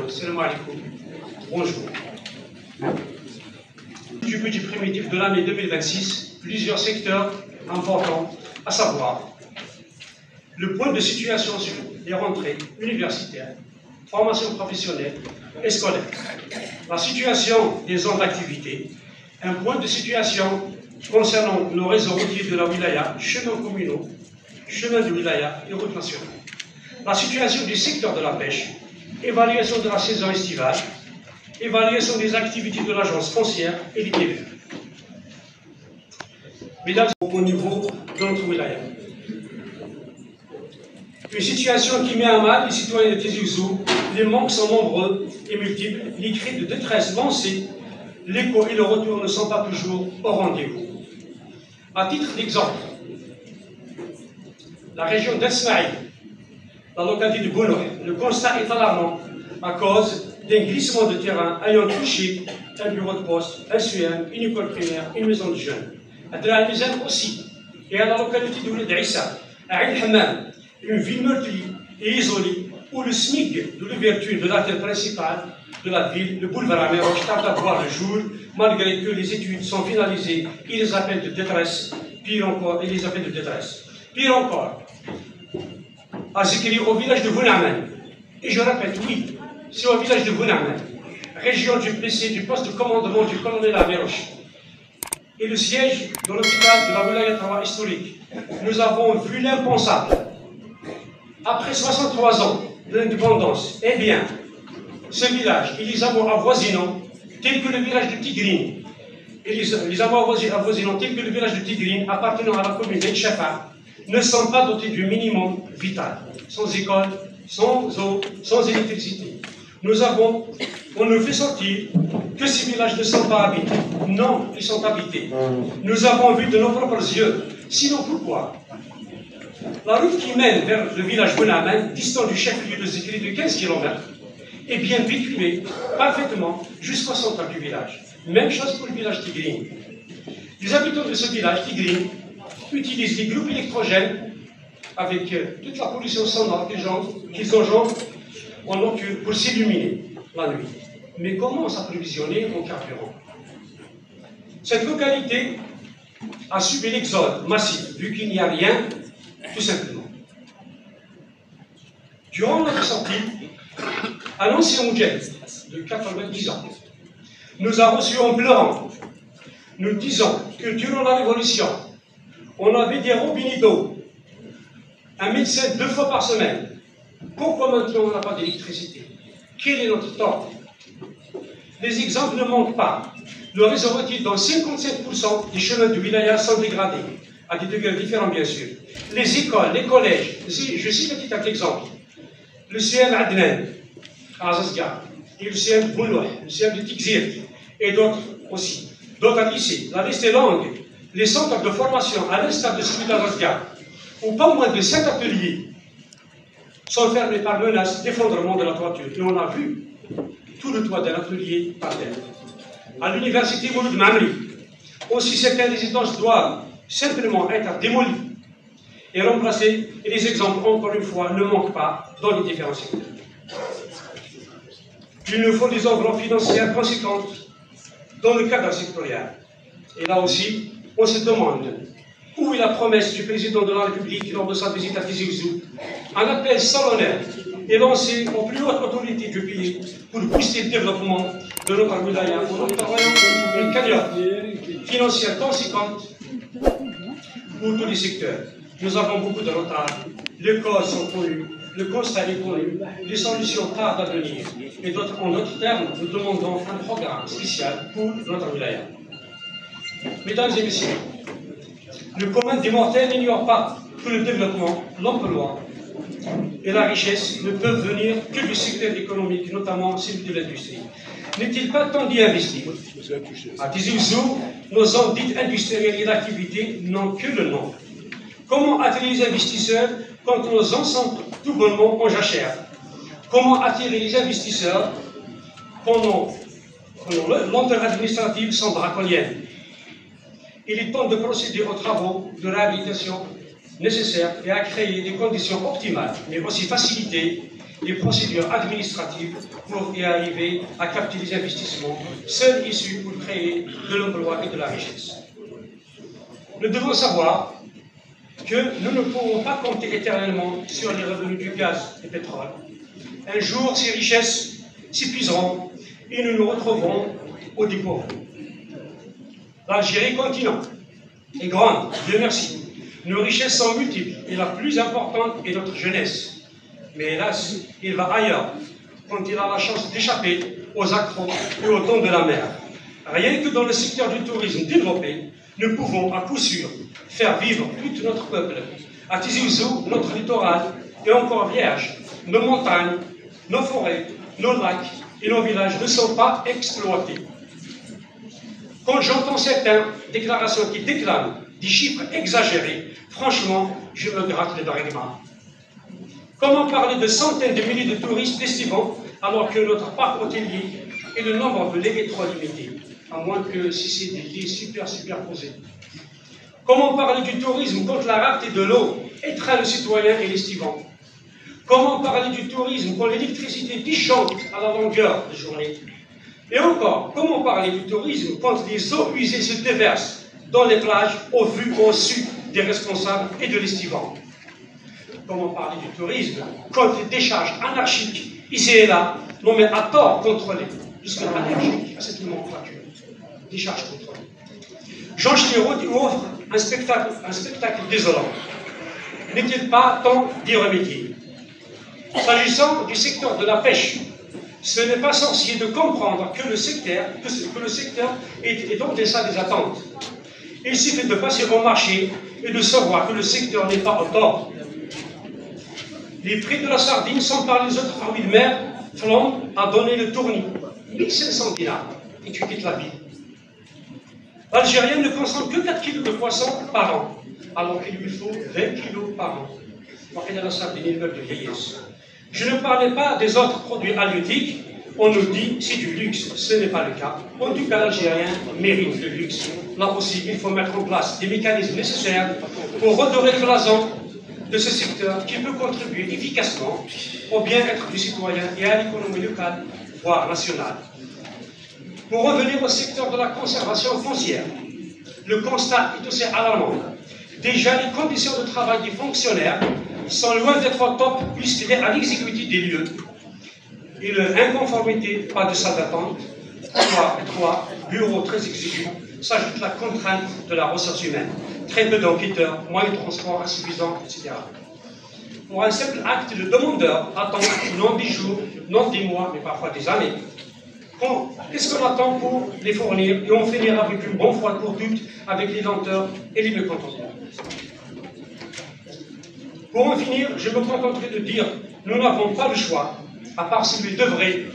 Salam alaikum. Bonjour. Du budget primitif de l'année 2026, plusieurs secteurs importants, à savoir le point de situation sur les rentrées universitaires, formation professionnelle et scolaire, la situation des zones d'activité, un point de situation concernant le réseau routier de la wilaya, chemins communaux, chemins de wilaya et routes nationales, la situation du secteur de la pêche, évaluation de la saison estivale, évaluation des activités de l'agence foncière et des TVA. Mesdames, au niveau de notre wilaya. Une situation qui met à mal les citoyens de Tizi Ouzou, les manques sont nombreux et multiples, les cris de détresse lancés, l'écho et le retour ne sont pas toujours au rendez-vous. À titre d'exemple, la région d'Esmaïl, la localité de Bounour, le constat est alarmant à cause d'un glissement de terrain ayant touché un bureau de poste, un SUM, une école primaire, une maison de jeunes. À Dra-el-Mizan aussi, et à la localité de Ouled Issa, à El Hammam, une ville meurtrie et isolée où le SMIC de l'ouverture de l'artère principale de la ville, le boulevard Améroche, tarde à voir le jour, malgré que les études sont finalisées et les appels de détresse, pire encore, Pire encore, à Zikri, au village de Bounaman. Et je répète, oui, c'est au village de Bounaman, région du PC, du poste de commandement du colonel Améroche, et le siège de l'hôpital de la wilaya Tawa historique. Nous avons vu l'impensable. Après 63 ans de l'indépendance, eh bien, ce village et les hameaux avoisinants, tels que le village de Tigrine, et les hameaux avoisinants, tels que le village de Tigrine, appartenant à la commune d'El-Chafa, ne sont pas dotés du minimum vital, sans école, sans eau, sans électricité. On nous fait sortir que ces villages ne sont pas habités. Non, ils sont habités. Nous avons vu de nos propres yeux. Sinon, pourquoi? La route qui mène vers le village Bounaman, distant du chef-lieu de Zikri de 15 km, est bien véhiculée parfaitement jusqu'au centre du village. Même chose pour le village Tigrine. Les habitants de ce village, Tigrine, utilisent des groupes électrogènes avec toute la pollution sonore qu'ils engendrent en nocturne pour s'illuminer la nuit. Mais comment s'approvisionner en carburant? Cette localité a subi l'exode massif, vu qu'il n'y a rien, tout simplement. Durant notre sortie, un ancien moudjahid de 90 ans nous a reçus en pleurant, nous disant que durant la Révolution, on avait des robinets d'eau, un médecin 2 fois par semaine. Pourquoi maintenant on n'a pas d'électricité? Quel est notre tort? Les exemples ne manquent pas. Le réseau routier dans 57% des chemins de wilaya sont dégradés, à des degrés différents bien sûr. Les écoles, les collèges, je cite un petit exemple. Le CM Adnan, à Azazgar, et le CM Boulouh, le CM de Tikzir, et d'autres aussi. D'autres lycées. La liste est longue. Les centres de formation, à l'instar de celui d'Azazgar, où pas moins de 7 ateliers sont fermés par menace d'effondrement de la toiture. Et on a vu tout le toit d'un atelier par terre. À l'université Mouloud Mamri, aussi certaines résidences doivent simplement être démolies et remplacées. Et les exemples, encore une fois, ne manquent pas dans les différents secteurs. Il nous faut des enveloppes financières conséquentes dans le cadre sectoriel. Et là aussi, on se demande où est la promesse du président de la République lors de sa visite à Tizi Ouzou. Un appel solennel est lancé aux plus hautes autorités du pays pour booster le développement de notre wilaya en octroyant une cagnotte financière conséquente pour tous les secteurs. Nous avons beaucoup de retard, les causes sont connues, le constat est connu, les solutions tardent à venir. Et en d'autres termes, nous demandons un programme spécial pour notre wilaya. Mesdames et messieurs, le commun des mortels n'ignore pas que le développement, l'emploi et la richesse ne peuvent venir que du secteur économique, notamment celui de l'industrie. N'est-il pas temps d'y investir? À Tizi Ouzou, nos zones dites industrielles et d'activité n'ont que le nom. Comment attirer les investisseurs quand nos zones sont tout bonnement en jachère? Comment attirer les investisseurs pendant lenteur administrative sont draconiennes? Il est temps de procéder aux travaux de réhabilitation nécessaires et à créer des conditions optimales, mais aussi faciliter les procédures administratives pour y arriver à capter les investissements, seuls issus pour créer de l'emploi et de la richesse. Nous devons savoir que nous ne pourrons pas compter éternellement sur les revenus du gaz et du pétrole. Un jour, ces richesses s'épuiseront et nous nous retrouverons au dépourvu. L'Algérie, continent, est grande, Dieu merci. Nos richesses sont multiples et la plus importante est notre jeunesse. Mais hélas, il va ailleurs quand il a la chance d'échapper aux accros et aux dons de la mer. Rien que dans le secteur du tourisme développé, nous pouvons à coup sûr faire vivre tout notre peuple. À Tizi Ouzou, notre littoral est encore vierge. Nos montagnes, nos forêts, nos lacs et nos villages ne sont pas exploités. Quand j'entends certaines déclarations qui déclament des chiffres exagérés, franchement, je me gratte les bras. Comment parler de centaines de milliers de touristes estivants alors que notre parc hôtelier et le nombre de lits est trop limité, à moins que si c'est des lits superposés. Comment parler du tourisme quand la rareté de l'eau étreint le citoyen et l'estivant? Comment parler du tourisme quand l'électricité disjoncte à la longueur de journée? Et encore, comment parler du tourisme quand les eaux usées se déversent dans les plages au vu au su des responsables et de l'estivant? Comment parler du tourisme quand les décharges anarchiques, ici et là, l'on met à tort contrôlées, puisque anarchique, c'est une nomenclature, décharge contrôlée. Jean Chiraud offre un spectacle désolant. N'est-il pas temps d'y remédier? S'agissant du secteur de la pêche, ce n'est pas sorcier de comprendre que le secteur est en deçà des attentes. Il suffit de passer au marché et de savoir que le secteur n'est pas au tort. Les prix de la sardine sont par les autres fruits de mer flambent à donner le tournis. 1500 dinars et tu quittes la ville. L'Algérien ne consomme que 4 kg de poisson par an, alors qu'il lui faut 20 kg par an. Pour qu'il y ait la sardine, il meurt de vieillesse. Je ne parlais pas des autres produits halieutiques. On nous dit c'est du luxe. Ce n'est pas le cas. En tout cas, l'Algérien mérite le luxe. Là aussi, il faut mettre en place des mécanismes nécessaires pour redorer le blason de ce secteur qui peut contribuer efficacement au bien-être du citoyen et à l'économie locale, voire nationale. Pour revenir au secteur de la conservation foncière, le constat est aussi alarmant. Déjà, les conditions de travail des fonctionnaires sont loin d'être au top puisqu'il est à l'exécutif des lieux. Et l'inconformité, pas de salle d'attente, trois bureaux très exigeants, s'ajoute la contrainte de la ressource humaine. Très peu d'enquêteurs, moyens de transport insuffisants, etc. Pour un simple acte, le demandeur attend non des jours, non des mois, mais parfois des années. Qu'est-ce qu'on attend pour les fournir? Et on finira avec une bonne fois pour toutes avec les lenteurs et les mécontenteurs. Pour en finir, je me contenterai de dire nous n'avons pas le choix, à part celui d'œuvrer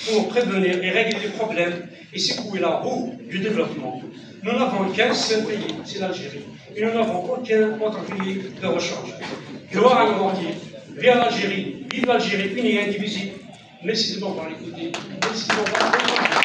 pour prévenir et régler les problèmes et secouer la roue du développement. Nous n'avons qu'un seul pays, c'est l'Algérie, et nous n'avons aucun autre pays de rechange. Gloire à nos mortiers, vive l'Algérie unie et indivisible. Merci de m'avoir écouté. Merci de m'avoir écouté.